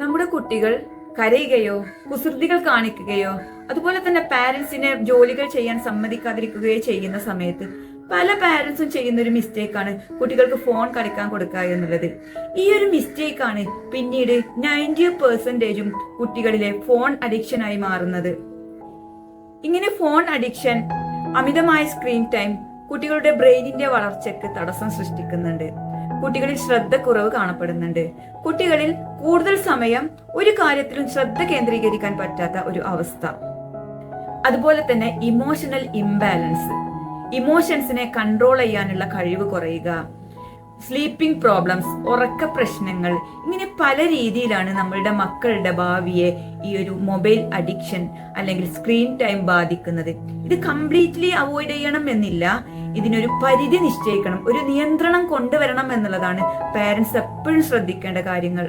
നമ്മുടെ കുട്ടികൾ കരയുകയോ കുസൃതികൾ കാണിക്കുകയോ അതുപോലെ തന്നെ പാരന്റ്സിനെ ജോലികൾ ചെയ്യാൻ സമ്മതിക്കാതിരിക്കുകയോ ചെയ്യുന്ന സമയത്ത് പല പാരന്റ്സും ചെയ്യുന്ന ഒരു മിസ്റ്റേക്കാണ് കുട്ടികൾക്ക് ഫോൺ കളിക്കാൻ കൊടുക്കുക എന്നുള്ളത്. ഈ ഒരു മിസ്റ്റേക്കാണ് പിന്നീട് 90% കുട്ടികളിലെ ഫോൺ അഡിക്ഷൻ ആയി മാറുന്നത്. ഇങ്ങനെ ഫോൺ അഡിക്ഷൻ, അമിതമായ സ്ക്രീൻ ടൈം കുട്ടികളുടെ ബ്രെയിനിന്റെ വളർച്ചയ്ക്ക് തടസ്സം സൃഷ്ടിക്കുന്നുണ്ട്. കുട്ടികളിൽ ശ്രദ്ധക്കുറവ് കാണപ്പെടുന്നുണ്ട്. കുട്ടികളിൽ കൂടുതൽ സമയം ഒരു കാര്യത്തിലും ശ്രദ്ധ കേന്ദ്രീകരിക്കാൻ പറ്റാത്ത ഒരു അവസ്ഥ. അതുപോലെ തന്നെ ഇമോഷണൽ ഇംബാലൻസ്, ഇമോഷൻസിനെ കൺട്രോൾ ചെയ്യാനുള്ള കഴിവ് കുറയുക, സ്ലീപ്പിംഗ് പ്രോബ്ലംസ്, ഉറക്ക പ്രശ്നങ്ങൾ, ഇങ്ങനെ പല രീതിയിലാണ് നമ്മളുടെ മക്കളുടെ ഭാവിയെ ഈ ഒരു മൊബൈൽ അഡിക്ഷൻ അല്ലെങ്കിൽ സ്ക്രീൻ ടൈം ബാധിക്കുന്നത്. ഇത് കംപ്ലീറ്റ്ലി അവോയ്ഡ് ചെയ്യണം എന്നില്ല, ഇതിനൊരു പരിധി നിശ്ചയിക്കണം, ഒരു നിയന്ത്രണം കൊണ്ടുവരണം എന്നുള്ളതാണ് പാരന്റ്സ് എപ്പോഴും ശ്രദ്ധിക്കേണ്ട കാര്യങ്ങൾ.